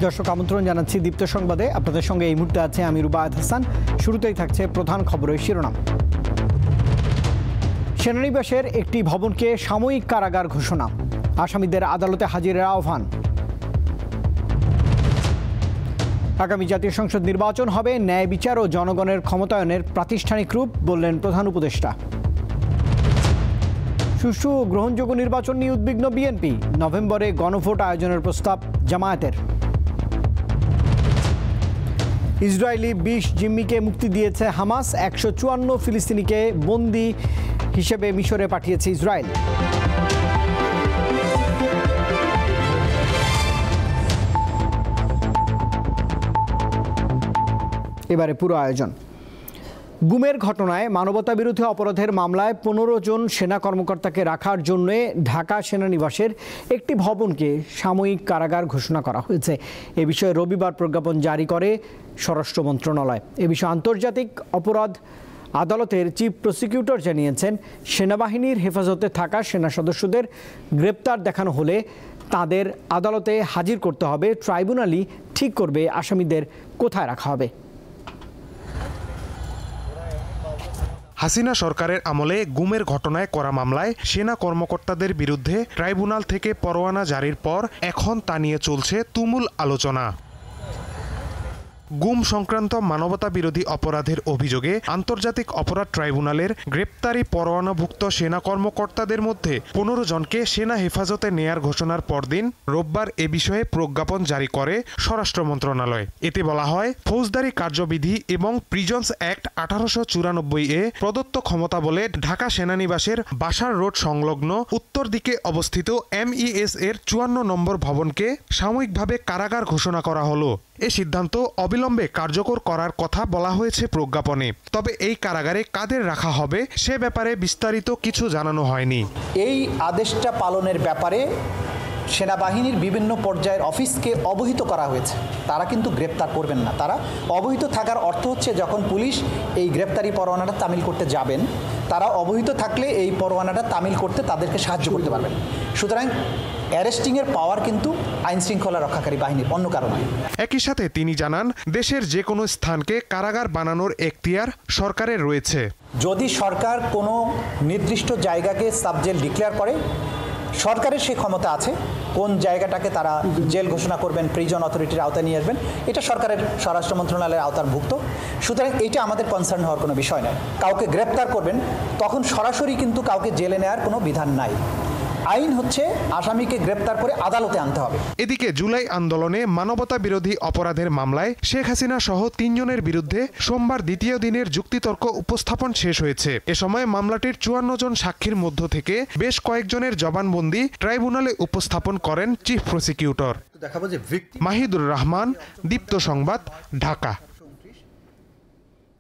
দর্শক আমন্ত্রণ জানাচ্ছি দীপ্ত সংবাদে। আপনাদের সঙ্গে এই মুহূর্তে আছে আমি রুবায়েত হাসান। শুরুতেই থাকছে প্রধান খবরের শিরোনাম। সেনানিবাসের একটি ভবনকে সাময়িক কারাগার ঘোষণা, আসামিদের আদালতে হাজিরের আহ্বান। আগামী জাতীয় সংসদ নির্বাচন হবে ন্যায় বিচার ও জনগণের ক্ষমতায়নের প্রাতিষ্ঠানিক রূপ, বললেন প্রধান উপদেষ্টা। সুষ্ঠু ও গ্রহণযোগ্য নির্বাচন নিয়ে উদ্বিগ্ন বিএনপি, নভেম্বরে গণভোট আয়োজনের প্রস্তাব জামায়াতের। ইসরায়েলি 20 জিম্মিকে মুক্তি দিয়েছে হামাস, 154 ফিলিস্তিনিকে বন্দী হিসেবে মিশরে পাঠিয়েছে ইসরায়েল। এবারে পুরো আয়োজন। গুমের ঘটনায় মানবতাবিরোধী অপরাধের মামলায় 15 জন সেনা কর্মকর্তাকে রাখার জন্য ঢাকা সেনানিবাসের একটি ভবনকে সাময়িক কারাগার ঘোষণা করা হয়েছে। এ বিষয়ে রবিবার প্রজ্ঞাপন জারি করে স্বরাষ্ট্র মন্ত্রণালয়। এ বিষয়ে আন্তর্জাতিক অপরাধ আদালতের চিফ প্রসিকিউটর জানিয়েছেন, সেনাবাহিনীর হেফাজতে থাকা সেনা সদস্যদের গ্রেপ্তার দেখানো হলে তাদের আদালতে হাজির করতে হবে। ট্রাইব্যুনালই ঠিক করবে আসামিদের কোথায় রাখা হবে। হাসিনা সরকারের আমলে গুমের ঘটনায় করা মামলায় সেনা কর্মকর্তাদের বিরুদ্ধে ট্রাইব্যুনাল থেকে পরোয়ানা জারির পর এখন তা নিয়ে চলছে তুমুল আলোচনা। গুম সংক্রান্ত মানবতা বিরোধী অপরাধের অভিযোগে আন্তর্জাতিক অপরাধ ট্রাইব্যুনালের গ্রেপ্তারি পরোয়ানাভুক্ত সেনা কর্মকর্তাদের মধ্যে 15 জনকে সেনা হেফাজতে নেয়ার ঘোষণার পরদিন রোববার এ বিষয়ে প্রজ্ঞাপন জারি করে স্বরাষ্ট্র মন্ত্রণালয়। এতে বলা হয়, ফৌজদারি কার্যবিধি এবং প্রিজন্স অ্যাক্ট 1894 প্রদত্ত ক্ষমতা বলে ঢাকা সেনানিবাসের বাসার রোড সংলগ্ন উত্তর দিকে অবস্থিত MES এর 54 নম্বর ভবনকে সাময়িকভাবে কারাগার ঘোষণা করা হলো। এ সিদ্ধান্ত অবিলম্বে কার্যকর করার কথা বলা হয়েছে প্রজ্ঞাপনে। তবে এই কারাগারে কাদের রাখা হবে সে ব্যাপারে বিস্তারিত কিছু জানানো হয়নি। এই আদেশটা পালনের ব্যাপারে সেনাবাহিনীর বিভিন্ন পর্যায়ের অফিসকে অবহিত করা হয়েছে। তারা কিন্তু গ্রেপ্তার করবেন না। তারা অবহিত থাকার অর্থ হচ্ছে, যখন পুলিশ এই গ্রেপ্তারি পরোয়ানাটা তামিল করতে যাবেন, তারা অবহিত থাকলে এই পরোয়ানাটা তামিল করতে তাদেরকে সাহায্য করতে পারবেন। সুতরাং অ্যারেস্টিংয়ের পাওয়ার কিন্তু আইন শৃঙ্খলা রক্ষাকারী বাহিনীর, অন্য কারণ নয়। একই সাথে তিনি জানান, দেশের যে কোনো স্থানকে কারাগার বানানোর এখতিয়ার সরকারের রয়েছে। যদি সরকার কোনো নির্দিষ্ট জায়গাকে সাবজেল ডিক্লেয়ার করে, সরকারের সেই ক্ষমতা আছে কোন জায়গাটাকে তারা জেল ঘোষণা করবেন, প্রিজন অথরিটির আওতায় নিয়ে আসবেন, এটা সরকারের স্বরাষ্ট্র মন্ত্রণালয়ের আওতাভুক্ত। সুতরাং এটা আমাদের কনসার্ন হওয়ার কোনো বিষয় নয়। কাউকে গ্রেপ্তার করবেন, তখন সরাসরি কিন্তু কাউকে জেলে নেওয়ার কোনো বিধান নাই। আইন হচ্ছে আসামিকে গ্রেপ্তার করে আদালতে আনতে হবে। এদিকে জুলাই আন্দোলনে মানবতা বিরোধী অপরাধের মামলায় শেখ হাসিনা সহ 3 জনের বিরুদ্ধে সোমবার দ্বিতীয় দিনের যুক্তিতর্ক উপস্থাপন শেষ হয়েছে। এ সময় মামলাটির 54 জন সাক্ষীর মধ্য থেকে বেশ কয়েকজনের জবানবন্দি ট্রাইব্যুনালে উপস্থাপন করেন চিফ প্রসিকিউটর। মাহিদুর রহমান, দীপ্ত সংবাদ, ঢাকা।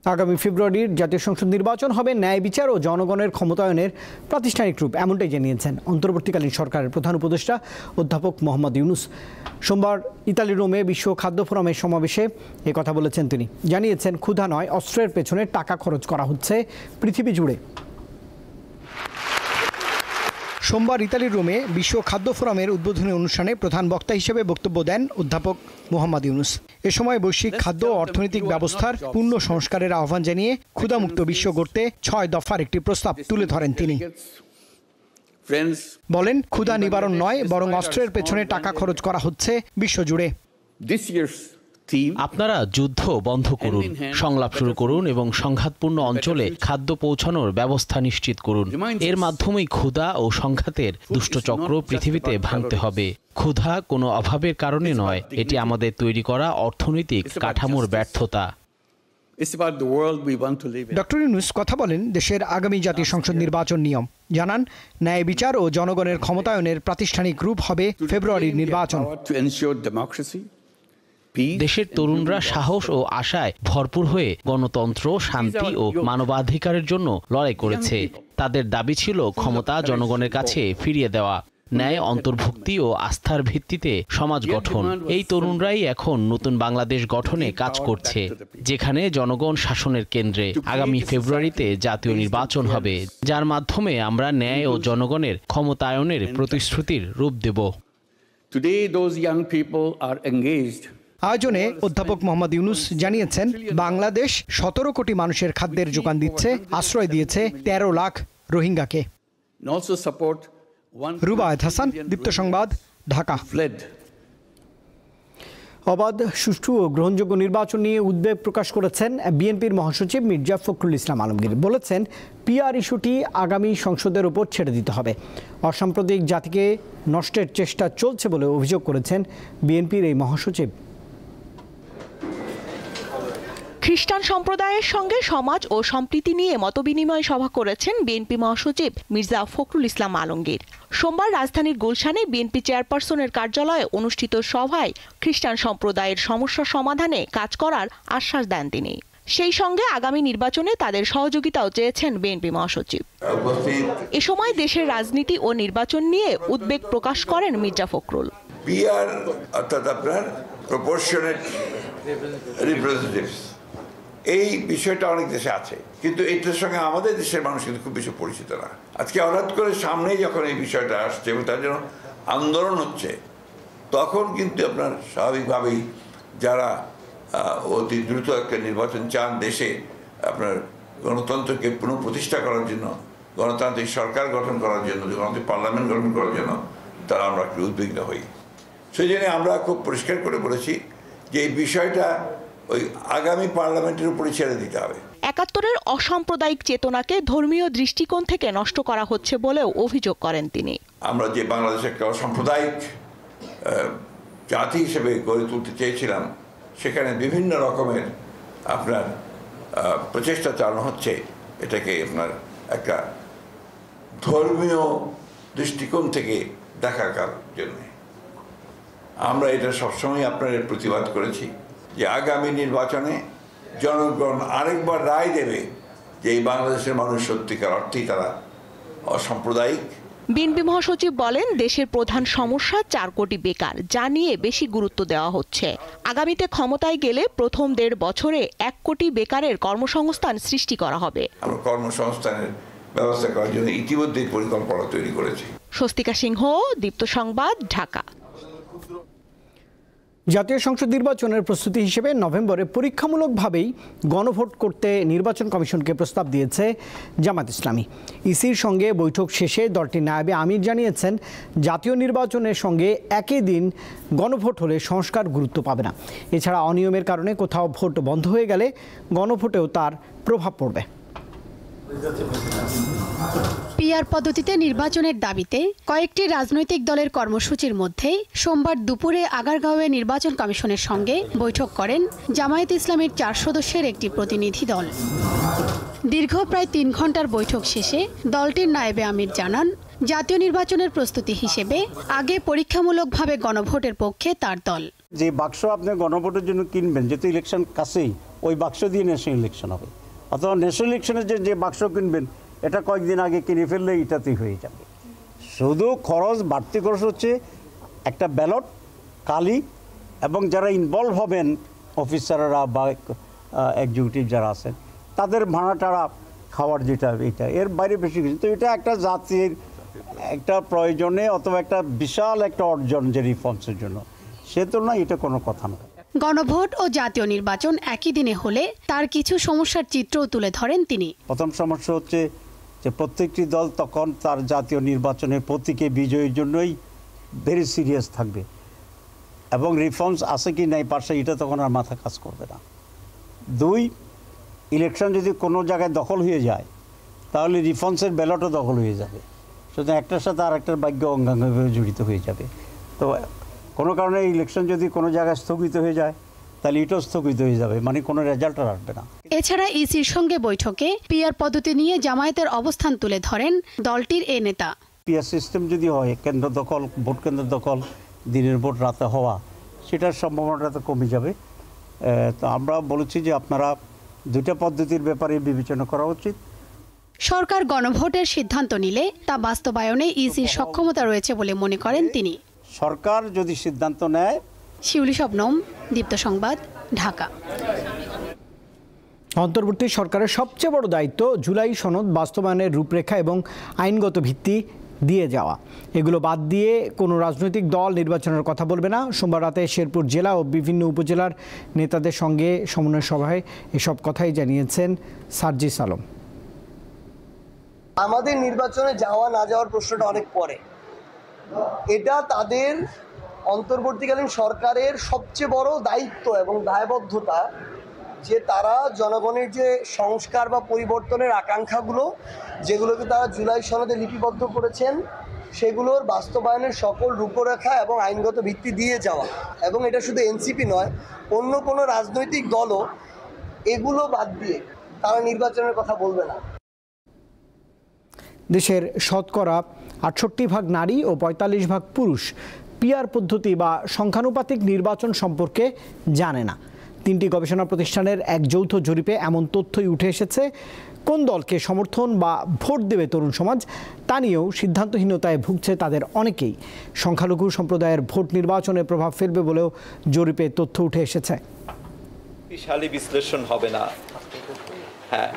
আগামী ফেব্রুয়ারির জাতীয় সংসদ নির্বাচন হবে ন্যায় বিচার ও জনগণের ক্ষমতায়নের প্রাতিষ্ঠানিক রূপ, এমনটাই জানিয়েছেন অন্তর্বর্তীকালীন সরকারের প্রধান উপদেষ্টা অধ্যাপক মোহাম্মদ ইউনূস। সোমবার ইতালি রোমে বিশ্ব খাদ্য ফোরামের সমাবেশে কথা বলেছেন তিনি। জানিয়েছেন, ক্ষুধা নয়, অস্ত্রের পেছনে টাকা খরচ করা হচ্ছে পৃথিবী জুড়ে। সোমবার ইতালির রোমে বিশ্ব খাদ্য ফোরামের উদ্বোধনী অনুষ্ঠানে প্রধান বক্তা হিসেবে বক্তব্য দেন অধ্যাপক মোহাম্মদ ইউনূস। এ সময় বৈশ্বিক খাদ্য ও অর্থনৈতিক ব্যবস্থার পূর্ণ সংস্কারের আহ্বান জানিয়ে ক্ষুধামুক্ত বিশ্ব গড়তে 6 দফার একটি প্রস্তাব তুলে ধরেন তিনি। বলেন, ক্ষুধা নিবারণ নয়, বরং অস্ত্রের পেছনে টাকা খরচ করা হচ্ছে বিশ্বজুড়ে। আপনারা যুদ্ধ বন্ধ করুন, সংলাপ শুরু করুন এবং সংঘাতপূর্ণ অঞ্চলে খাদ্য পৌঁছানোর ব্যবস্থা নিশ্চিত করুন। এর মাধ্যমেই ক্ষুধা ও সংঘাতের দুষ্টচক্র পৃথিবীতে ভাঙতে হবে। ক্ষুধা কোনো অভাবের কারণে নয়, এটি আমাদের তৈরি করা অর্থনৈতিক কাঠামোর ব্যর্থতা। ডক্টর ইউনূস কথা বলেন দেশের আগামী জাতীয় সংসদ নির্বাচন নিয়ম। জানান, ন্যায় বিচার ও জনগণের ক্ষমতায়নের প্রাতিষ্ঠানিক রূপ হবে ফেব্রুয়ারির নির্বাচন। দেশের তরুণরা সাহস ও আশায় ভরপুর হয়ে গণতন্ত্র, শান্তি ও মানবাধিকারের জন্য লড়াই করেছে। তাদের দাবি ছিল ক্ষমতা জনগণের কাছে ফিরিয়ে দেওয়া, ন্যায়, অন্তর্ভুক্তি ও আস্থার ভিত্তিতে সমাজ গঠন। এই তরুণরাই এখন নতুন বাংলাদেশ গঠনে কাজ করছে, যেখানে জনগণ শাসনের কেন্দ্রে। আগামী ফেব্রুয়ারিতে জাতীয় নির্বাচন হবে, যার মাধ্যমে আমরা ন্যায় ও জনগণের ক্ষমতায়নের প্রতিশ্রুতির রূপ দেব। Today, those young people are engaged. আয়োজনে অধ্যাপক মোহাম্মদ ইউনুস জানিয়েছেন, বাংলাদেশ 17 কোটি মানুষের খাদ্যের যোগান দিচ্ছে, আশ্রয় দিয়েছে 13 লাখ রোহিঙ্গাকে। And also support Rubayet Hasan, দীপ্ত সংবাদ, ঢাকা। fled. অবাধ, সুষ্ঠু ও গ্রহণযোগ্য নির্বাচন নিয়ে উদ্বেগ প্রকাশ করেছেন বিএনপির মহাসচিব মির্জা ফখরুল ইসলাম আলমগীর। বলেছেন, পিআর ইস্যুটি আগামী সংসদের উপর ছেড়ে দিতে হবে। অসাম্প্রদায়িক জাতিকে নষ্টের চেষ্টা চলছে বলে অভিযোগ করেছেন বিএনপির এই মহাসচিব। খ্রিস্টান সম্প্রদায়ের সঙ্গে সমাজ ও সম্প্রীতি নিয়ে মতবিনিময় সভা করেছেন বিএনপি মহাসচিব মির্জা ফখরুল ইসলাম আলমগীর। সোমবার রাজধানীর গুলশানে বিএনপি চেয়ারপারসনের কার্যালয়ে অনুষ্ঠিত সভায় খ্রিস্টান সম্প্রদায়ের সমস্যা সমাধানে কাজ করার আশ্বাস দেন তিনি। সেই সঙ্গে আগামী নির্বাচনে তাদের সহযোগিতাও চেয়েছেন বিএনপি মহাসচিব। এ সময় দেশের রাজনীতি ও নির্বাচন নিয়ে উদ্বেগ প্রকাশ করেন মির্জা ফখরুল। পিআর অর্থাৎ আপনার প্রপোর্শনেট রিপ্রেজেন্টেটিভস, এই বিষয়টা অনেক দেশে আছে, কিন্তু এটার সঙ্গে আমাদের দেশের মানুষ কিন্তু খুব বেশি পরিচিত না। আজকে হঠাৎ করে সামনেই যখন এই বিষয়টা আসছে এবং তার জন্য আন্দোলন হচ্ছে, তখন কিন্তু আপনার স্বাভাবিকভাবেই যারা অতি দ্রুত একটা নির্বাচন চান, দেশে আপনার গণতন্ত্রকে পুনঃপ্রতিষ্ঠা করার জন্য, গণতান্ত্রিক সরকার গঠন করার জন্য, গণতান্ত্রিক পার্লামেন্ট গঠন করার জন্য তারা আমরা একটু উদ্বিগ্ন হই। সেই জন্য আমরা খুব পরিষ্কার করে বলেছি যে এই বিষয়টা ওই আগামী পার্লামেন্টের উপরে ছেড়ে দিতে হবে। ৭১-এর অসাম্প্রদায়িক চেতনাকে ধর্মীয় দৃষ্টিকোণ থেকে নষ্ট করা হচ্ছে বলেও অভিযোগ করেন তিনি। আমরা যে বাংলাদেশে একটা অসাম্প্রদায়িক জাতি হিসেবে গড়ে তুলতে চেয়েছিলাম, সেখানে বিভিন্ন রকমের আপনার প্রচেষ্টা চালানো হচ্ছে এটাকে আপনার একটা ধর্মীয় দৃষ্টিকোণ থেকে দেখার জন্য। আমরা এটা সবসময় আপনার প্রতিবাদ করেছি যে আগামী নির্বাচনে জনগণ আরেকবার রায় দেবে যে এই বাংলাদেশের মানুষ সত্যিকার অর্থেই তারা অসাম্প্রদায়িক। বিএনপি মহাসচিব বলেন, দেশের প্রধান সমস্যা 4 কোটি বেকার, যা নিয়ে বেশি গুরুত্ব দেওয়া হচ্ছে। আগামীতে ক্ষমতায় গেলে প্রথম 1.5 বছরে 1 কোটি বেকারের কর্মসংস্থান সৃষ্টি করা হবে। আমরা কর্মসংস্থানের ব্যবস্থা করার জন্য ইতিমধ্যেই পরিকল্পনা তৈরি করেছি। স্বস্তিকা সিংহ, দীপ্ত সংবাদ, ঢাকা। জাতীয় সংসদ নির্বাচনের প্রস্তুতি হিসেবে নভেম্বরে পরীক্ষামূলকভাবেই গণভোট করতে নির্বাচন কমিশনকে প্রস্তাব দিয়েছে জামাত ইসলামী। ইসির সঙ্গে বৈঠক শেষে দলটির নায়েবে আমির জানিয়েছেন, জাতীয় নির্বাচনের সঙ্গে একই দিন গণভোট হলে সংস্কার গুরুত্ব পাবে না। এছাড়া অনিয়মের কারণে কোথাও ভোট বন্ধ হয়ে গেলে গণভোটেও তার প্রভাব পড়বে। পিআর পদ্ধতিতে নির্বাচনের দাবিতে কয়েকটি রাজনৈতিক দলের কর্মসূচির মধ্যে সোমবার দুপুরে আগারগাঁওয়ে নির্বাচন কমিশনের সঙ্গে বৈঠক করেন জামায়াত ইসলামীর 4 সদস্যের একটি প্রতিনিধি দল। দীর্ঘ প্রায় 3 ঘন্টার বৈঠক শেষে দলটির নায়েবে আমির জানান, জাতীয় নির্বাচনের প্রস্তুতি হিসেবে আগে পরীক্ষামূলকভাবে গণভোটের পক্ষে তার দল। যে বাক্স আপনি গণভোটের জন্য কিনবেন, যেহেতু ইলেকশন কাছেই, ওই বাক্স দিয়ে ন্যাশনাল ইলেকশন হবে। অথবা ন্যাশনাল ইলেকশনের যে বাক্স কিনবেন, এটা কয়েকদিন আগে কিনে ফেললে এটাতেই হয়ে যাবে। শুধু খরচ, বাড়তি খরচ হচ্ছে একটা ব্যালট, কালি এবং যারা ইনভলভ হবেন অফিসাররা বা এক্সিকিউটিভ যারা আছেন তাদের ভাড়া টাড়া খাওয়ার যেটা, এটা এর বাইরে বেশি কিছু। তো এটা একটা জাতির একটা প্রয়োজনে অথবা একটা বিশাল একটা অর্জন যে রিফর্মসের জন্য, সে তুলনায় এটা কোনো কথা নয়। গণভোট ও জাতীয় নির্বাচন একই দিনে হলে তার কিছু সমস্যার চিত্রও তুলে ধরেন তিনি। প্রথম সমস্যা হচ্ছে যে প্রত্যেকটি দল তখন তার জাতীয় নির্বাচনের প্রতীকে বিজয়ের জন্যই ভেরি সিরিয়াস থাকবে এবং রিফর্মস আছে কি নাই পাশে, এটা তখন আর মাথা কাজ করবে না। 2, ইলেকশন যদি কোনো জায়গায় দখল হয়ে যায় তাহলে রিফর্মসের ব্যালটও দখল হয়ে যাবে। সুতরাং একটার সাথে আর একটার ভাগ্য অঙ্গাঙ্গভাবে জড়িত হয়ে যাবে। তো কোনো কারণে ইলেকশন যদি কোনো জায়গায় স্থগিত হয়ে যায় তাহলে এটাও স্থগিত হয়ে যাবে, মানে কোনো রেজাল্ট আর আসবে না। এছাড়া ইসির সঙ্গে বৈঠকে পিআর পদ্ধতি নিয়ে জামায়াতের অবস্থান তুলে ধরেন দলটির এ নেতা। পিআর সিস্টেম যদি হয়, কেন্দ্র দখল, ভোট কেন্দ্র দখল, দিনের ভোট রাতে হওয়া, সেটার সম্ভাবনাটা তো কমে যাবে। তো আমরা বলেছি যে আপনারা 2টা পদ্ধতির ব্যাপারে বিবেচনা করা উচিত। সরকার গণভোটের সিদ্ধান্ত নিলে তা বাস্তবায়নে ইসির সক্ষমতা রয়েছে বলে মনে করেন তিনি। সরকার যদি সিদ্ধান্ত নেয়। শিউলি শবনম, দীপ্ত সংবাদ, ঢাকা। অন্তর্বর্তী সরকারের সবচেয়ে বড় দায়িত্ব জুলাই সনদ বাস্তবায়নের রূপরেখা এবং আইনগত ভিত্তি দিয়ে যাওয়া, এগুলো বাদ দিয়ে কোনো রাজনৈতিক দল নির্বাচনের কথা বলবে না। সোমবার রাতে শেরপুর জেলা ও বিভিন্ন উপজেলার নেতাদের সঙ্গে সমন্বয় সভায় এসব কথাই জানিয়েছেন সার্জিস আলম। আমাদের নির্বাচনে যাওয়া না যাওয়ার প্রশ্নটা অনেক পরে, এটা তাদের অন্তর্বর্তীকালীন সরকারের সবচেয়ে বড় দায়িত্ব এবং দায়বদ্ধতা যে তারা জনগণের যে সংস্কার বা পরিবর্তনের আকাঙ্ক্ষাগুলো যেগুলোকে তারা জুলাই সনদে লিপিবদ্ধ করেছেন সেগুলোর বাস্তবায়নের সকল রূপরেখা এবং আইনগত ভিত্তি দিয়ে যাওয়া। এবং এটা শুধু এনসিপি নয়, অন্য কোনো রাজনৈতিক দলও এগুলো বাদ দিয়ে তারা নির্বাচনের কথা বলবে না। দেশের শতকরা ৬৮% নারী ও ৪৫% পুরুষ পিআর পদ্ধতি বা সংখ্যানুপাতিক নির্বাচন সম্পর্কে জানে না। 3টি গবেষণা প্রতিষ্ঠানের এক যৌথ জরিপে এমন তথ্যই উঠে এসেছে। কোন দলকে সমর্থন বা ভোট দেবে তরুণ সমাজ তা নিয়েও সিদ্ধান্তহীনতায় ভুগছে তাদের অনেকেই। সংখ্যালঘু সম্প্রদায়ের ভোট নির্বাচনে প্রভাব ফেলবে বলেও জরিপে তথ্য উঠে এসেছে। বিশালী বিশ্লেষণ হবে না। হ্যাঁ,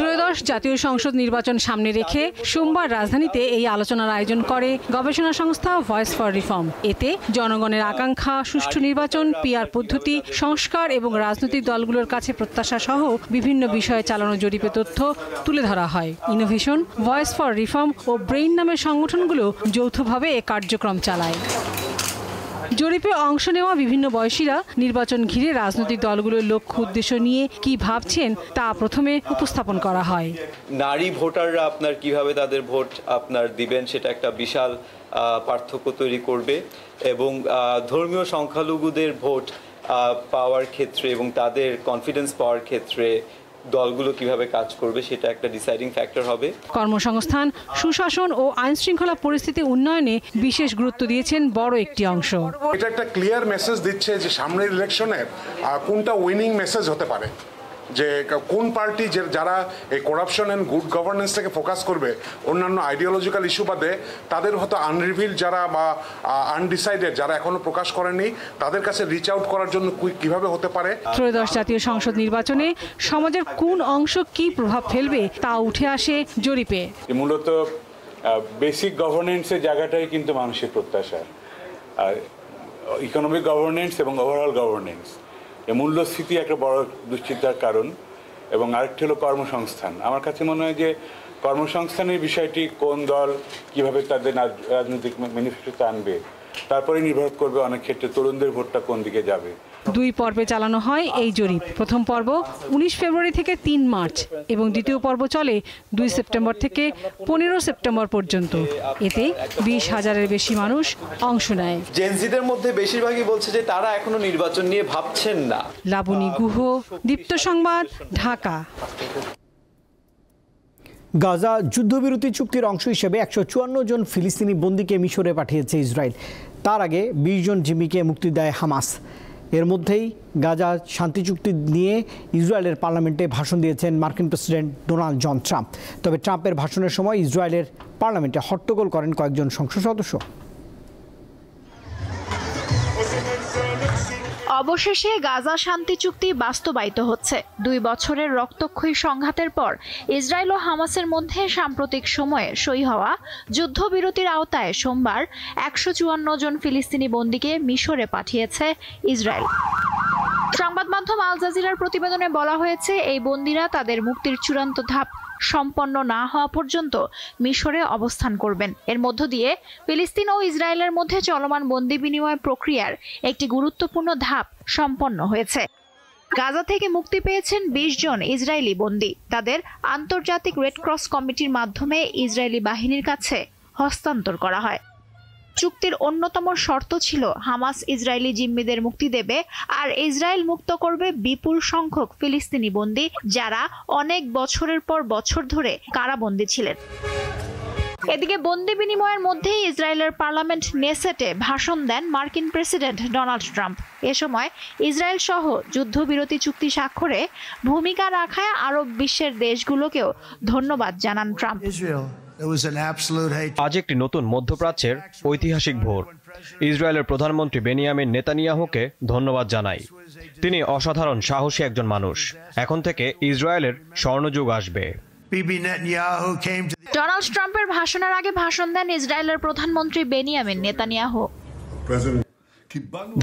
ত্রয়োদশ জাতীয় সংসদ নির্বাচন সামনে রেখে সোমবার রাজধানীতে এই আলোচনার আয়োজন করে গবেষণা সংস্থা ভয়েস ফর রিফর্ম। এতে জনগণের আকাঙ্ক্ষা, সুষ্ঠু নির্বাচন, পিআর পদ্ধতি, সংস্কার এবং রাজনৈতিক দলগুলোর কাছে প্রত্যাশা সহ বিভিন্ন বিষয়ে চালানো জরিপে তথ্য তুলে ধরা হয়। ইনোভেশন, ভয়েস ফর রিফর্ম ও ব্রেইন নামের সংগঠনগুলো যৌথভাবে এ কার্যক্রম চালায়। জরিপে অংশ নেওয়া বিভিন্ন বয়সীরা নির্বাচন ঘিরে রাজনৈতিক দলগুলোর লক্ষ্য উদ্দেশ্য নিয়ে কি ভাবছেন তা প্রথমে উপস্থাপন করা হয়। নারী ভোটাররা আপনার কিভাবে তাদের ভোট আপনার দিবেন সেটা একটা বিশাল পার্থক্য তৈরি করবে এবং ধর্মীয় সংখ্যালঘুদের ভোট পাওয়ার ক্ষেত্রে এবং তাদের কনফিডেন্স পাওয়ার ক্ষেত্রে দলগুলো কিভাবে কাজ করবে সেটা একটা ডিসাইডিং ফ্যাক্টর হবে। কর্মসংস্থান, সুশাসন ও আইন শৃঙ্খলা পরিস্থিতি উন্নয়নে বিশেষ গুরুত্ব দিয়েছেন বড় একটি অংশ। এটা একটা ক্লিয়ার মেসেজ দিচ্ছে যে সামনের ইলেকশনে কোনটা উইনিং মেসেজ হতে পারে, যে কোন পার্টি যারা এই করাপশন অ্যান্ড গুড গভর্নেন্স থেকে ফোকাস করবে, অন্যান্য আইডিওলজিক্যাল ইস্যু বাদে তাদের হয়তো আনরিভিল যারা বা আনডিসাইডেড যারা এখনো প্রকাশ করেনি তাদের কাছে রিচ আউট করার জন্য কিভাবে হতে পারে। ত্রয়োদশ জাতীয় সংসদ নির্বাচনে সমাজের কোন অংশ কি প্রভাব ফেলবে তা উঠে আসে জরিপে। মূলত বেসিক গভর্নেন্সের জায়গাটাই কিন্তু মানুষের প্রত্যাশা, আর ইকোনমিক গভর্নেন্স এবং ওভারঅল গভর্নেন্স এই মূল্যস্ফীতি একটা বড় দুশ্চিন্তার কারণ। এবং আরেকটি হলো কর্মসংস্থান। আমার কাছে মনে হয় যে কর্মসংস্থানের বিষয়টি কোন দল কিভাবে তাদের রাজনৈতিক ম্যানিফেস্টোতে আনবে তারপরে নির্ভর করবে অনেক ক্ষেত্রে তরুণদের ভোটটা কোন দিকে যাবে। 2 পর্বে চালানো হয় এই জরিপ। প্রথম পর্ব 19 ফেব্রুয়ারি থেকে 3 মার্চ এবং দ্বিতীয় পর্ব চলে 2 সেপ্টেম্বর থেকে 15 সেপ্টেম্বর পর্যন্ত। এতে 20,000-এর বেশি মানুষ অংশ নেয়। জেনজিদের মধ্যে বেশিরভাগই বলছে যে তারা এখনো নির্বাচন নিয়ে ভাবছেন না। লাবণী গুহ, দীপ্ত সংবাদ, ঢাকা। গাজা যুদ্ধবিরতি চুক্তির অংশ হিসেবে 154 জন ফিলিস্তিনি বন্দীকে মিশরে পাঠিয়েছে ইসরায়েল। তার আগে 20 জন জিম্মিকে মুক্তি দেয় হামাস। এর মধ্যেই গাজা শান্তি চুক্তি নিয়ে ইসরায়েলের পার্লামেন্টে ভাষণ দিয়েছেন মার্কিন প্রেসিডেন্ট ডোনাল্ড জন ট্রাম্প। তবে ট্রাম্পের ভাষণের সময় ইসরায়েলের পার্লামেন্টে হট্টগোল করেন কয়েকজন সংসদ সদস্য। অবশেষে গাজা শান্তি চুক্তি বাস্তবায়িত হচ্ছে। 2 বছরের রক্তক্ষয়ী সংঘাতের পর ইসরায়েল ও হামাসের মধ্যে সাম্প্রতিক সময়ে সই হওয়া যুদ্ধবিরতির আওতায় সোমবার 154 জন ফিলিস্তিনি বন্দীকে মিশরে পাঠিয়েছে ইসরায়েল। সংবাদ মাধ্যম আল জাজিরার প্রতিবেদনে বলা হয়েছে, এই বন্দীরা তাদের মুক্তির চূড়ান্ত ধাপ সম্পন্ন না হওয়া পর্যন্ত মিশরে অবস্থান করবেন। এর মধ্য দিয়ে ফিলিস্তিন ও ইসরায়েলের মধ্যে চলমান বন্দী বিনিময় প্রক্রিয়ার একটি গুরুত্বপূর্ণ ধাপ সম্পন্ন হয়েছে। গাজা থেকে মুক্তি পেয়েছেন 20 জন ইসরায়েলি বন্দী। তাদের আন্তর্জাতিক রেড ক্রস কমিটির মাধ্যমে ইসরায়েলি বাহিনীর কাছে হস্তান্তর করা হয়। চুক্তির অন্যতম শর্ত ছিল হামাস ইসরায়েলি জিম্মিদের মুক্তি দেবে আর ইসরায়েল মুক্ত করবে বিপুল সংখ্যক ফিলিস্তিনি বন্দী যারা অনেক বছরের পর বছর ধরে কারাবন্দী ছিলেন। এদিকে বন্দি বিনিময়ের মধ্যেই ইসরায়েলের পার্লামেন্ট নেসেটে ভাষণ দেন মার্কিন প্রেসিডেন্ট ডোনাল্ড ট্রাম্প। এ সময় ইসরায়েল সহ যুদ্ধবিরতি চুক্তি স্বাক্ষরে ভূমিকা রাখায় আরব বিশ্বের দেশগুলোকেও ধন্যবাদ জানান ট্রাম্প। আজ একটি নতুন মধ্যপ্রাচ্যের ঐতিহাসিক ভোর। ইসরায়েলের প্রধানমন্ত্রী বেনিয়ামিন নেতানিয়াহুকে ধন্যবাদ জানাই। তিনি অসাধারণ সাহসী একজন মানুষ। এখন থেকে ইসরায়েলের স্বর্ণযুগ আসবে। ডোনাল্ড ট্রাম্পের ভাষণের আগে ভাষণ দেন ইসরায়েলের প্রধানমন্ত্রী বেনিয়ামিন নেতানিয়াহু।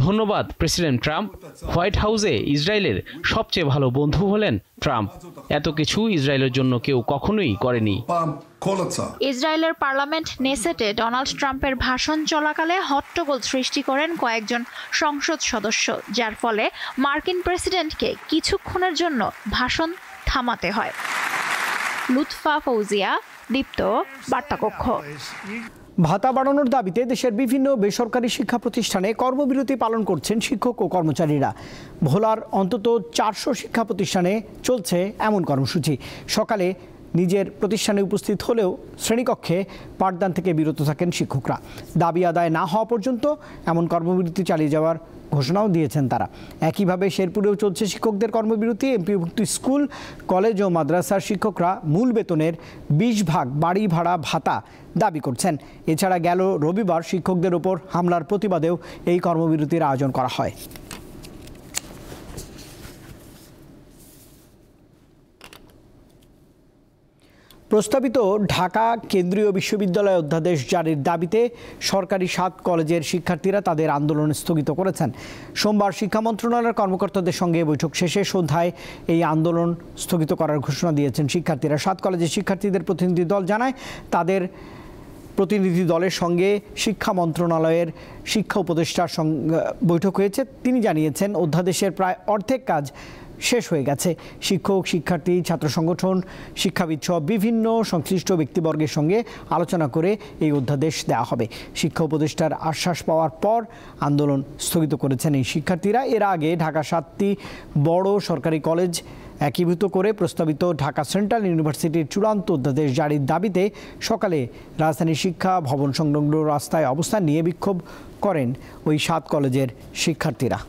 ধন্যবাদ প্রেসিডেন্ট ট্রাম্প। হোয়াইট হাউসে ইসরায়েলের সবচেয়ে ভালো বন্ধু হলেন ট্রাম্প। এত কিছু ইসরায়েলের জন্য কেউ কখনোই করেনি। ইসরায়েলের পার্লামেন্ট নেসেটে ডোনাল্ড ট্রাম্পের ভাষণ চলাকালে হট্টগোল সৃষ্টি করেন কয়েকজন সংসদ সদস্য, যার ফলে মার্কিন প্রেসিডেন্টকে কিছুক্ষণের জন্য ভাষণ থামাতে হয়। লুৎফা ফৌজিয়া, দীপ্ত, বার্তাকক্ষ। ভাতা বাড়ানোর দাবিতে দেশের বিভিন্ন বেসরকারি শিক্ষা প্রতিষ্ঠানে কর্মবিরতি পালন করছেন শিক্ষক ও কর্মচারীরা। ভোলার অন্তত 400 শিক্ষা প্রতিষ্ঠানে চলছে এমন কর্মসূচি। সকালে নিজের প্রতিষ্ঠানে উপস্থিত হলেও শ্রেণীকক্ষে পাঠদান থেকে বিরত থাকেন শিক্ষকরা। দাবি আদায় না হওয়া পর্যন্ত এমন কর্মবিরতি চালিয়ে যাওয়ার ঘোষণাও দিয়েছেন তারা। একইভাবে শেরপুরেও চলছে শিক্ষকদের কর্মবিরতি। এমপিভুক্ত স্কুল, কলেজ ও মাদ্রাসার শিক্ষকরা মূল বেতনের 20% বাড়ি ভাড়া ভাতা দাবি করছেন। এছাড়া গেল রবিবার শিক্ষকদের ওপর হামলার প্রতিবাদেও এই কর্মবিরতির আয়োজন করা হয়। প্রস্তাবিত ঢাকা কেন্দ্রীয় বিশ্ববিদ্যালয় অধ্যাদেশ জারির দাবিতে সরকারি 7 কলেজের শিক্ষার্থীরা তাদের আন্দোলন স্থগিত করেছেন। সোমবার শিক্ষা মন্ত্রণালয়ের কর্মকর্তাদের সঙ্গে বৈঠক শেষে সন্ধ্যায় এই আন্দোলন স্থগিত করার ঘোষণা দিয়েছেন শিক্ষার্থীরা। 7 কলেজের শিক্ষার্থীদের প্রতিনিধি দল জানায়, তাদের প্রতিনিধি দলের সঙ্গে শিক্ষা মন্ত্রণালয়ের শিক্ষা উপদেষ্টার সঙ্গে বৈঠক হয়েছে। তিনি জানিয়েছেন, অধ্যাদেশের প্রায় অর্ধেক কাজ শেষ হয়ে গেছে। শিক্ষক, শিক্ষার্থী, ছাত্র সংগঠন, শিক্ষাবিদ সহ বিভিন্ন সংশ্লিষ্ট ব্যক্তিবর্গের সঙ্গে আলোচনা করে এই অধ্যাদেশ দেওয়া হবে। শিক্ষা উপদেষ্টার আশ্বাস পাওয়ার পর আন্দোলন স্থগিত করেছেন এই শিক্ষার্থীরা। এর আগে ঢাকা 7টি বড় সরকারি কলেজ একীভূত করে প্রস্তাবিত ঢাকা সেন্ট্রাল ইউনিভার্সিটির চূড়ান্ত অধ্যাদেশ জারির দাবিতে সকালে রাজধানীর শিক্ষা ভবন সংলগ্ন রাস্তায় অবস্থান নিয়ে বিক্ষোভ করেন ওই 7 কলেজের শিক্ষার্থীরা।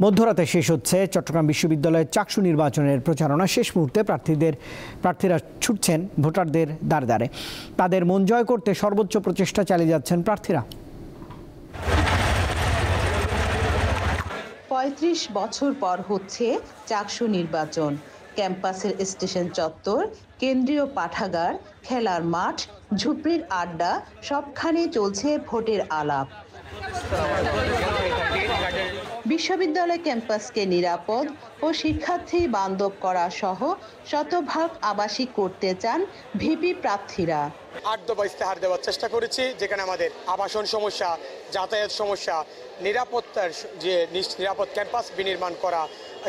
মধ্যরাতে শেষ হচ্ছে চট্টগ্রাম বিশ্ববিদ্যালয়ের চাকসু নির্বাচনের প্রচারণা। শেষ মুহূর্তে প্রার্থীরা ছুটছেন ভোটারদের দ্বারে দ্বারে। তাদের মন জয় করতে সর্বোচ্চ প্রচেষ্টা চালিয়ে যাচ্ছেন প্রার্থীরা। 35 বছর পর হচ্ছে চাকসু নির্বাচন। ক্যাম্পাসের স্টেশন চত্বর, কেন্দ্রীয় পাঠাগার, খেলার মাঠ, ঝুপড়ির আড্ডা সবখানে চলছে ভোটের আলাপ। বিশ্ববিদ্যালয় ক্যাম্পাসকে নিরাপদ ও শিক্ষার্থী বান্ধব করা সহ শতভাগ আবাসিক করতে চান ভিপি প্রার্থীরা। 8 দফা ইস্তেহার দেওয়ার চেষ্টা করেছি, যেখানে আমাদের আবাসন সমস্যা, যাতায়াত সমস্যা, নিরাপত্তার যে নিরাপদ ক্যাম্পাস বিনির্মাণ করা,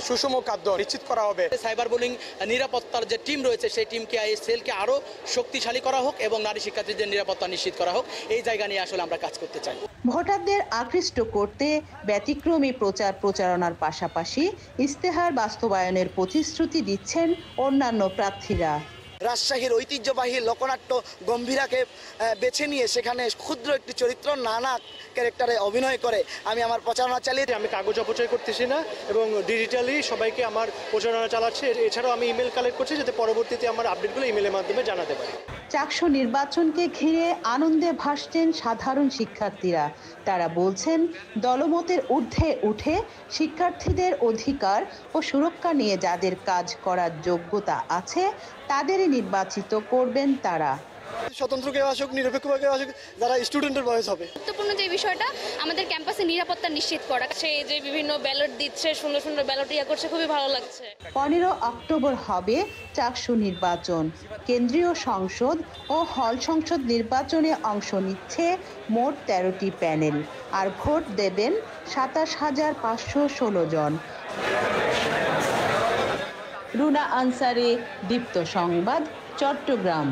সুষম খাদ্য নিশ্চিত করা হবে। সাইবার বুলিং নিরাপত্তার যে টিম রয়েছে সেই টিমকে এই সেলকে আরো শক্তিশালী করা হোক এবং নারী শিক্ষার্থীদের নিরাপত্তা নিশ্চিত করা হোক। এই জায়গা নিয়ে আসলে আমরা কাজ করতে চাই। ভোটারদের আকৃষ্ট করতে ব্যতিক্রমী প্রচারণার পাশাপাশি ইস্তেহার বাস্তবায়নের প্রতিশ্রুতি দিচ্ছেন অন্যান্য প্রার্থীরা। রাজশাহীর ঐতিহ্যবাহী লোকনাট্য গম্ভীরাকে বেছে নিয়ে সেখানে ক্ষুদ্র একটি চরিত্র নানা ক্যারেক্টারে অভিনয় করে আমি আমার প্রচারণা চালিয়ে। আমি কাগজ অপচয় করতেছি না এবং ডিজিটালি সবাইকে আমার প্রচারণা চালাচ্ছি। এছাড়াও আমি ইমেল কালেক্ট করছি, যাতে পরবর্তীতে আমার আপডেটগুলো ইমেলের মাধ্যমে জানাতে পারি। চাকসু নির্বাচনকে ঘিরে আনন্দে ভাসছেন সাধারণ শিক্ষার্থীরা। তারা বলছেন, দলমতের ঊর্ধ্বে উঠে শিক্ষার্থীদের অধিকার ও সুরক্ষা নিয়ে যাদের কাজ করার যোগ্যতা আছে তাদেরই নির্বাচিত করবেন তারা। স্বতন্ত্র কেউ আসুক, নিরপেক্ষ কেউ আসুক, যারা স্টুডেন্টের বয়স হবে। গুরুত্বপূর্ণ যে বিষয়টা আমাদের ক্যাম্পাসে নিরাপত্তা নিশ্চিত করা, সে যে বিভিন্ন ব্যালট দিচ্ছে, সুন্দর সুন্দর ব্যালট করছে, খুবই ভালো লাগছে। 15 অক্টোবর হবে চাকসু নির্বাচন। কেন্দ্রীয় সংসদ ও হল সংসদ নির্বাচনে অংশ নিচ্ছে মোট 13টি প্যানেল, আর ভোট দেবেন 27,516 জন। রুনা আনসারি, দীপ্ত সংবাদ, চট্টগ্রাম।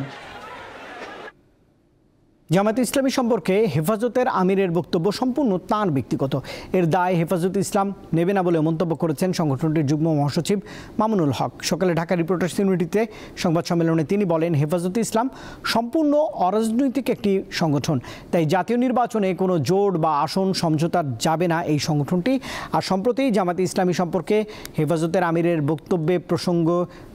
জামায়াতে ইসলামী সম্পর্কে হেফাজতের আমিরের বক্তব্য সম্পূর্ণ তাঁর ব্যক্তিগত। এর দায় হেফাজত ইসলাম নেবে না বলে মন্তব্য করেছেন সংগঠনটির যুগ্ম মহাসচিব মামুনুল হক। সকালে ঢাকা রিপোর্টার্স ইউনিটিতে সংবাদ সম্মেলনে তিনি বলেন, হেফাজত ইসলাম সম্পূর্ণ অরাজনৈতিক একটি সংগঠন, তাই জাতীয় নির্বাচনে কোনো জোট বা আসন সমঝোতা যাবে না এই সংগঠনটি। আর সম্প্রতি জামায়াতে ইসলামী সম্পর্কে হেফাজতের আমিরের বক্তব্যে প্রসঙ্গ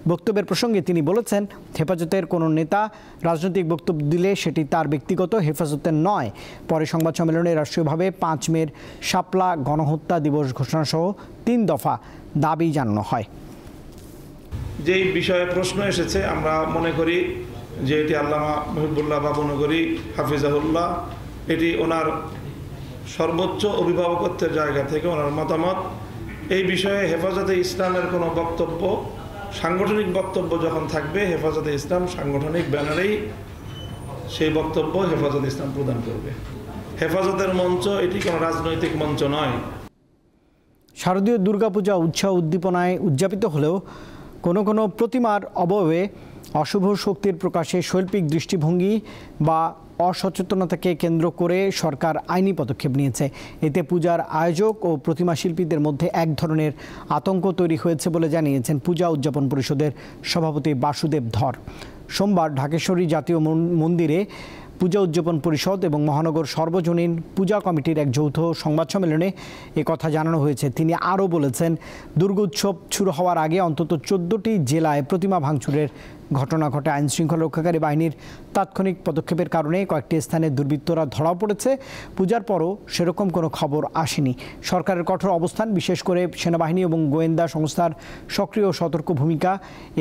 বক্তব্যের প্রসঙ্গে তিনি বলেছেন, হেফাজতের কোনো নেতা রাজনৈতিক বক্তব্য দিলে সেটি তার ব্যক্তিগত, হেফাজতের নয়। পরে সংবাদ সম্মেলনে রাষ্ট্রীয়ভাবে 5 মের শাপলা গণহত্যা দিবস ঘোষণাসহ 3 দফা দাবি জানানো হয়। যেই বিষয়ে প্রশ্ন এসেছে, আমরা মনে করি যে এটি আল্লামা মুহিবুল্লাহ বাবুনগরী হাফিজাহুল্লাহ, এটি ওনার সর্বোচ্চ অভিভাবকত্বের জায়গা থেকে ওনার মতামত। এই বিষয়ে হেফাজতে ইসলামের কোনো বক্তব্য, সাংগঠনিক বক্তব্য যখন থাকবে, হেফাজতে ইসলাম সাংগঠনিক ব্যানারেই সেই বক্তব্য হেফাজতে ইসলাম প্রদান করবে। হেফাজতের মঞ্চ এটি কোনো রাজনৈতিক মঞ্চ নয়। শারদীয় দুর্গাপূজা উৎসাহ উদ্দীপনায় উদযাপিত হলেও কোনো কোনো প্রতিমার অবয়বে অশুভ শক্তির প্রকাশে শৈল্পিক দৃষ্টিভঙ্গি বা অসচেতনতাকে কেন্দ্র করে সরকার আইনি পদক্ষেপ নিয়েছে। এতে পূজার আয়োজক ও প্রতিমা শিল্পীদের মধ্যে এক ধরনের আতঙ্ক তৈরি হয়েছে বলে জানিয়েছেন পূজা উদযাপন পরিষদের সভাপতি বাসুদেব ধর। সোমবার ঢাকেশ্বরী জাতীয় মন্দিরে পূজা উদযাপন পরিষদ এবং মহানগর সর্বজনীন পূজা কমিটির এক যৌথ সংবাদ সম্মেলনে কথা জানানো হয়েছে। তিনি আরও বলেছেন, দুর্গোৎসব শুরু হওয়ার আগে অন্তত 14টি জেলায় প্রতিমা ভাঙচুরের ঘটনা ঘটে। আইনশৃঙ্খলা রক্ষাকারী বাহিনীর তাৎক্ষণিক পদক্ষেপের কারণে কয়েকটি স্থানে দুর্বৃত্তরা ধরা পড়েছে। পূজার পরও সেরকম কোনো খবর আসেনি। সরকারের কঠোর অবস্থান, বিশেষ করে সেনাবাহিনী এবং গোয়েন্দা সংস্থার সক্রিয় সতর্ক ভূমিকা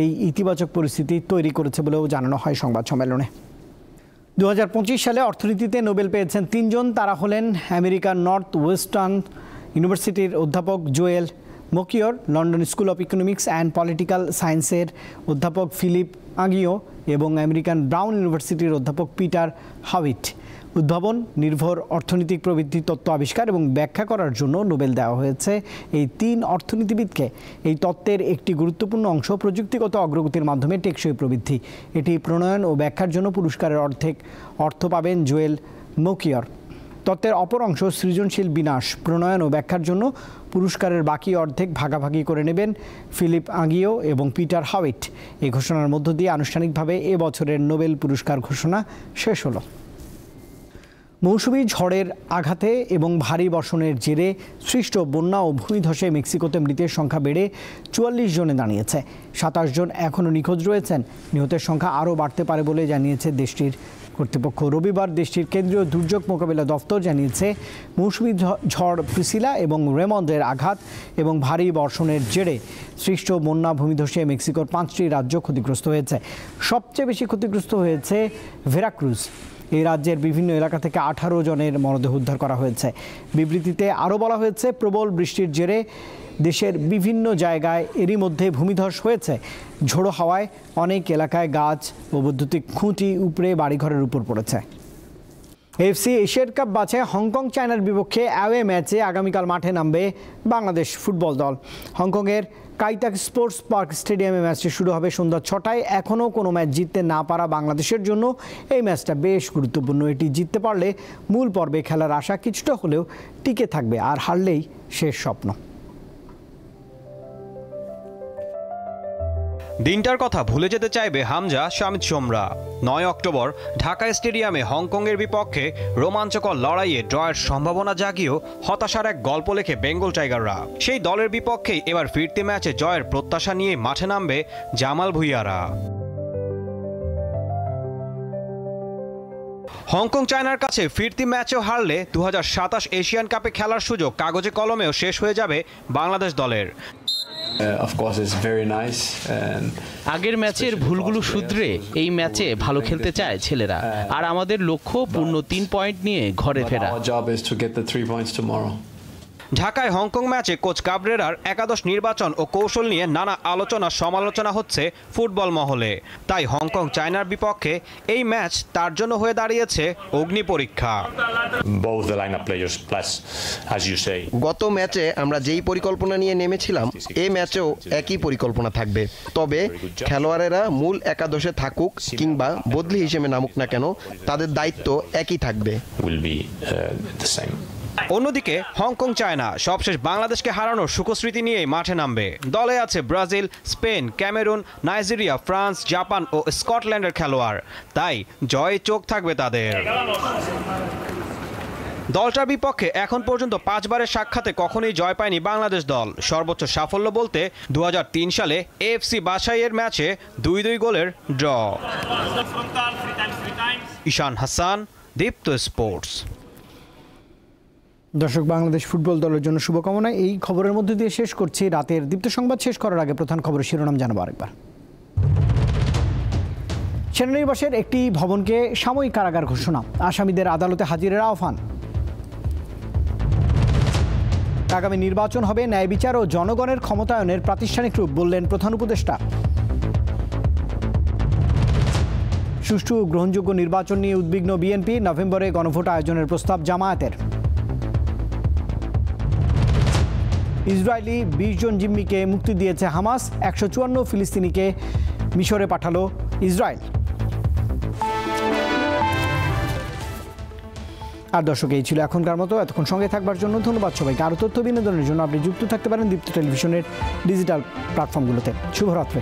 এই ইতিবাচক পরিস্থিতি তৈরি করেছে বলেও জানানো হয় সংবাদ সম্মেলনে। 2025 সালে অর্থনীতিতে নোবেল পেয়েছেন 3 জন। তারা হলেন আমেরিকার নর্থ ওয়েস্টার্ন ইউনিভার্সিটির অধ্যাপক Joel Mokyr, London School of Economics and Political সায়েন্সের অধ্যাপক ফিলিপ আগিও এবং আমেরিকান ব্রাউন ইউনিভার্সিটির অধ্যাপক পিটার হাউইট। উদ্ভাবন নির্ভর অর্থনৈতিক প্রবৃদ্ধি তত্ত্ব আবিষ্কার এবং ব্যাখ্যা করার জন্য নোবেল দেওয়া হয়েছে এই 3 অর্থনীতিবিদকে। এই তত্ত্বের একটি গুরুত্বপূর্ণ অংশ প্রযুক্তিগত অগ্রগতির মাধ্যমে টেকসই প্রবৃদ্ধি। এটি প্রণয়ন ও ব্যাখ্যার জন্য পুরস্কারের অর্ধেক অর্থ পাবেন জোয়েল মকিয়র। তত্ত্বের অপর অংশ সৃজনশীল বিনাশ। প্রণয়ন ও ব্যাখ্যার জন্য পুরস্কারের বাকি অর্ধেক ভাগাভাগি করে নেবেন ফিলিপ আগিও এবং পিটার হাউইট। এই ঘোষণার মধ্য দিয়ে আনুষ্ঠানিকভাবে এবছরের নোবেল পুরস্কার ঘোষণা শেষ হলো। মৌসুমি ঝড়ের আঘাতে এবং ভারী বর্ষণের জেরে সৃষ্ট বন্যা ও ভূমিধসে মেক্সিকোতে মৃতের সংখ্যা বেড়ে 44 জনে দাঁড়িয়েছে। 27 জন এখনও নিখোঁজ রয়েছেন। নিহতের সংখ্যা আরও বাড়তে পারে বলে জানিয়েছে দেশটির কর্তৃপক্ষ। রবিবার দেশটির কেন্দ্রীয় দুর্যোগ মোকাবিলা দফতর জানিয়েছে, মৌসুমি ঝড় প্রিসিলা এবং রেমন্ডের আঘাত এবং ভারী বর্ষণের জেরে সৃষ্ট বন্যা ভূমিধসে মেক্সিকোর 5টি রাজ্য ক্ষতিগ্রস্ত হয়েছে। সবচেয়ে বেশি ক্ষতিগ্রস্ত হয়েছে ভেরাক্রুজ। এই রাজ্যের বিভিন্ন এলাকা থেকে 18 জনের মরদেহ উদ্ধার করা হয়েছে। বিবৃতিতে আরও বলা হয়েছে, প্রবল বৃষ্টির জেরে দেশের বিভিন্ন জায়গায় এরই মধ্যে ভূমিধস হয়েছে। ঝোড়ো হাওয়ায় অনেক এলাকায় গাছ ও বৈদ্যুতিক খুঁটি উপড়ে বাড়িঘরের উপর পড়েছে। এফসি এশিয়ান কাপ বাছাই হংকং চায়নার বিপক্ষে অ্যাওয়ে ম্যাচে আগামীকাল মাঠে নামবে বাংলাদেশ ফুটবল দল। হংকংয়ের কাইতাক স্পোর্টস পার্ক স্টেডিয়ামে ম্যাচটি শুরু হবে সন্ধ্যা 6টায়। এখনও কোনো ম্যাচ জিততে না পারা বাংলাদেশের জন্য এই ম্যাচটা বেশ গুরুত্বপূর্ণ। এটি জিততে পারলে মূল পর্বে খেলার আশা কিছুটা হলেও টিকে থাকবে, আর হারলেই শেষ স্বপ্ন। দিনটার কথা ভুলে যেতে চাইবে হামজা শামিদ সোমরা। 9 অক্টোবর ঢাকা স্টেডিয়ামে হংকংয়ের বিপক্ষে রোমাঞ্চকর লড়াইয়ে ড্রয়ের সম্ভাবনা জাগিয়েও হতাশার এক গল্প লেখে বেঙ্গল টাইগাররা। সেই দলের বিপক্ষেই এবার ফিরতি ম্যাচে জয়ের প্রত্যাশা নিয়ে মাঠে নামবে জামাল ভুঁইয়ারা। হংকং চায়নার কাছে ফিরতি ম্যাচেও হারলে 2027 এশিয়ান কাপে খেলার সুযোগ কাগজে কলমেও শেষ হয়ে যাবে বাংলাদেশ দলের। আগের ম্যাচের ভুলগুলো শুধরে এই ম্যাচে ভালো খেলতে চায় ছেলেরা, আর আমাদের লক্ষ্য পূর্ণ 3 পয়েন্ট নিয়ে ঘরে ফেরা। ঢাকায় হংকং ম্যাচে কোচ কাবরেরার একাদশ নির্বাচন ও কৌশল নিয়ে নানা আলোচনা সমালোচনা হচ্ছে ফুটবল মহলে। তাই হংকং চায়নার বিপক্ষে এই ম্যাচ তার জন্য হয়ে দাঁড়িয়েছে অগ্নি পরীক্ষা। গত ম্যাচে আমরা যেই পরিকল্পনা নিয়ে নেমেছিলাম, এই ম্যাচেও একই পরিকল্পনা থাকবে। তবে খেলোয়াড়েরা মূল একাদশে থাকুক কিংবা বদলি হিসেবে নামুক না কেন, তাদের দায়িত্ব একই থাকবে। অন্যদিকে হংকং চায়না সবশেষ বাংলাদেশকে হারানোর সুখস্মৃতি নিয়েই মাঠে নামবে। দলে আছে Brazil, Spain, Cameroon, Nigeria, France, Japan ও স্কটল্যান্ডের খেলোয়াড়। তাই জয়ে চোখ থাকবে তাদের। দলটার বিপক্ষে এখন পর্যন্ত 5 বারের সাক্ষাতে কখনোই জয় পায়নি বাংলাদেশ দল। সর্বোচ্চ সাফল্য বলতে 2003 সালে AFC বাসাইয়ের ম্যাচে 2-2 গোলের ড্র। ঈশান হাসান, দীপ্ত স্পোর্টস। দর্শক, বাংলাদেশ ফুটবল দলের জন্য শুভকামনা। এই খবরের মধ্যে দিয়ে শেষ করছি। রাতের দীপ্ত সংবাদ শেষ করার আগে প্রধান খবরের শিরোনাম জানাবো আরেকবার। সেনানিবাসের একটি ভবনকে সাময়িক কারাগার ঘোষণা, আসামিদের আদালতে হাজিরের আহ্বান। আগামী নির্বাচন হবে ন্যায় বিচার ও জনগণের ক্ষমতায়নের প্রাতিষ্ঠানিক রূপ, বললেন প্রধান উপদেষ্টা। সুষ্ঠু ও গ্রহণযোগ্য নির্বাচন নিয়ে উদ্বিগ্ন বিএনপি, নভেম্বরে গণভোট আয়োজনের প্রস্তাব জামায়াতের। ইসরায়েলি 20 জন জিম্মিকে মুক্তি দিয়েছে হামাস, 154 ফিলিস্তিনিকে মিশরে পাঠালো ইসরায়েল। আর দর্শক, এই ছিল এখনকার মতো। এতক্ষণ সঙ্গে থাকবার জন্য ধন্যবাদ সবাইকে। আরও তথ্য বিনোদনের জন্য আপনি যুক্ত থাকতে পারেন দীপ্ত টেলিভিশনের ডিজিটাল প্ল্যাটফর্মগুলোতে। শুভরাত্রি।